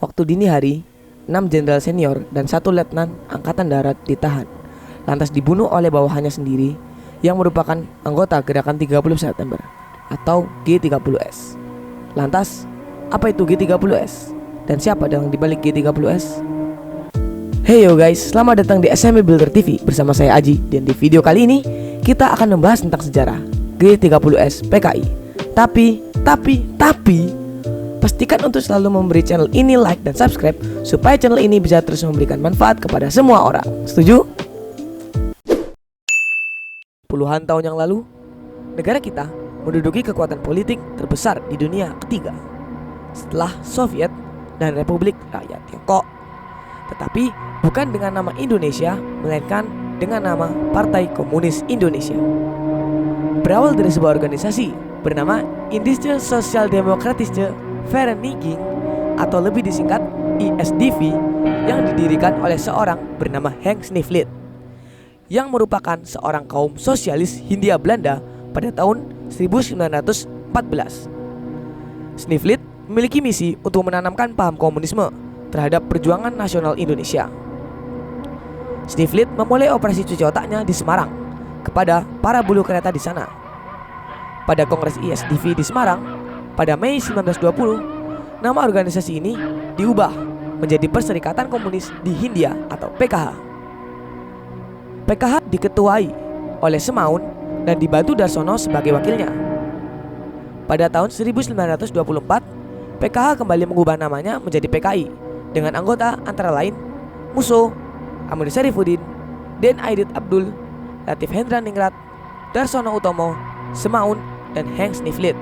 Waktu dini hari, 6 jenderal senior dan 1 letnan angkatan darat ditahan, lantas dibunuh oleh bawahannya sendiri yang merupakan anggota gerakan 30 September atau G30S. Lantas, apa itu G30S? Dan siapa yang dibalik G30S? Hey yo guys, selamat datang di SMB Builder TV bersama saya Aji. Dan di video kali ini, kita akan membahas tentang sejarah G30S PKI. Tapi pastikan untuk selalu memberi channel ini like dan subscribe supaya channel ini bisa terus memberikan manfaat kepada semua orang. Setuju? Puluhan tahun yang lalu, negara kita menduduki kekuatan politik terbesar di dunia ketiga setelah Soviet dan Republik Rakyat Tiongkok. Tetapi bukan dengan nama Indonesia, melainkan dengan nama Partai Komunis Indonesia. Berawal dari sebuah organisasi bernama Indische Sozialdemokratische Vereniging atau lebih disingkat ISDV yang didirikan oleh seorang bernama Henk Snifflit yang merupakan seorang kaum sosialis Hindia Belanda pada tahun 1914. Snifflit memiliki misi untuk menanamkan paham komunisme terhadap perjuangan nasional Indonesia. Snifflit memulai operasi cuci otaknya di Semarang kepada para buruh kereta di sana. Pada Kongres ISDV di Semarang pada Mei 1920, nama organisasi ini diubah menjadi Perserikatan Komunis di Hindia atau PKH. PKH diketuai oleh Semaun dan dibantu Darsono sebagai wakilnya. Pada tahun 1924, PKH kembali mengubah namanya menjadi PKI dengan anggota antara lain Musso, Amir Syarifuddin, Den Aidit Abdul, Latif Hendra-Ningrat, Darsono Utomo, Semaun, dan Henk Snifflit.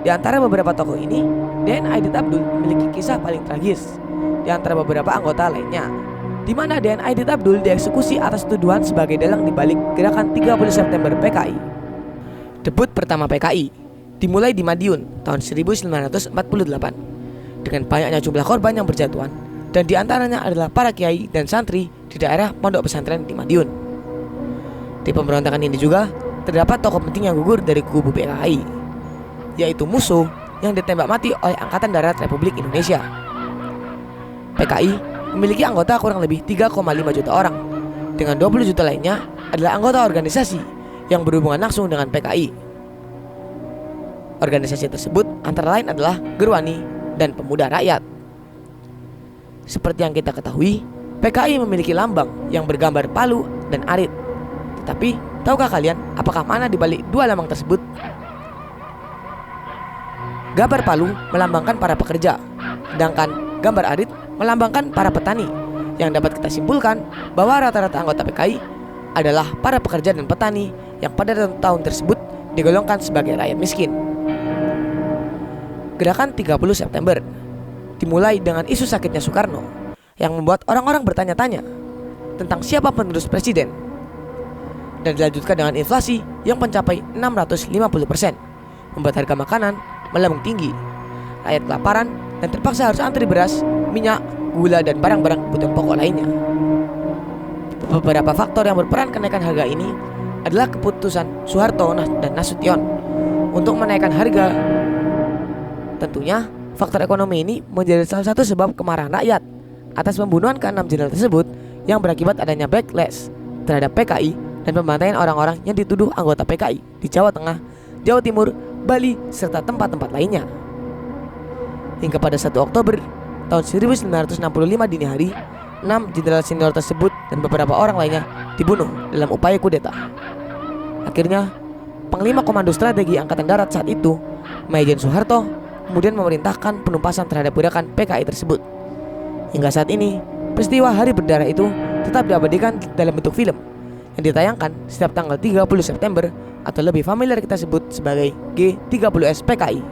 Di antara beberapa tokoh ini, Den Aidit Abdul memiliki kisah paling tragis di antara beberapa anggota lainnya, di mana Den Aidit Abdul dieksekusi atas tuduhan sebagai dalang di balik gerakan 30 September PKI. Debut pertama PKI dimulai di Madiun tahun 1948 dengan banyaknya jumlah korban yang berjatuhan, dan di antaranya adalah para kiai dan santri di daerah pondok pesantren di Madiun. Di pemberontakan ini juga terdapat tokoh penting yang gugur dari kubu PKI, yaitu Musso yang ditembak mati oleh Angkatan Darat Republik Indonesia. PKI memiliki anggota kurang lebih 3,5 juta orang, dengan 20 juta lainnya adalah anggota organisasi yang berhubungan langsung dengan PKI. Organisasi tersebut antara lain adalah Gerwani dan Pemuda Rakyat. Seperti yang kita ketahui, PKI memiliki lambang yang bergambar palu dan arit. Tetapi, tahukah kalian apakah mana dibalik dua lambang tersebut? Gambar palu melambangkan para pekerja, sedangkan gambar arit melambangkan para petani, yang dapat kita simpulkan bahwa rata-rata anggota PKI adalah para pekerja dan petani yang pada tahun tersebut digolongkan sebagai rakyat miskin. Gerakan 30 September dimulai dengan isu sakitnya Soekarno yang membuat orang-orang bertanya-tanya tentang siapa penerus presiden, dan dilanjutkan dengan inflasi yang mencapai 650%, membuat harga makanan melambung tinggi. Rakyat kelaparan dan terpaksa harus antri beras, minyak, gula, dan barang-barang kebutuhan pokok lainnya. Beberapa faktor yang berperan kenaikan harga ini adalah keputusan Soeharto dan Nasution untuk menaikkan harga. Tentunya, faktor ekonomi ini menjadi salah satu sebab kemarahan rakyat atas pembunuhan ke-6 jenderal tersebut yang berakibat adanya backlash terhadap PKI dan pembantaian orang-orang yang dituduh anggota PKI di Jawa Tengah, Jawa Timur, Bali, serta tempat-tempat lainnya. Hingga pada 1 Oktober tahun 1965 dini hari, 6 jenderal senior tersebut dan beberapa orang lainnya dibunuh dalam upaya kudeta. Akhirnya, Panglima Komando Strategi Angkatan Darat saat itu, Maijen Soeharto, kemudian memerintahkan penumpasan terhadap gerakan PKI tersebut. Hingga saat ini, peristiwa Hari Berdarah itu tetap diabadikan dalam bentuk film yang ditayangkan setiap tanggal 30 September atau lebih familiar kita sebut sebagai G30S PKI.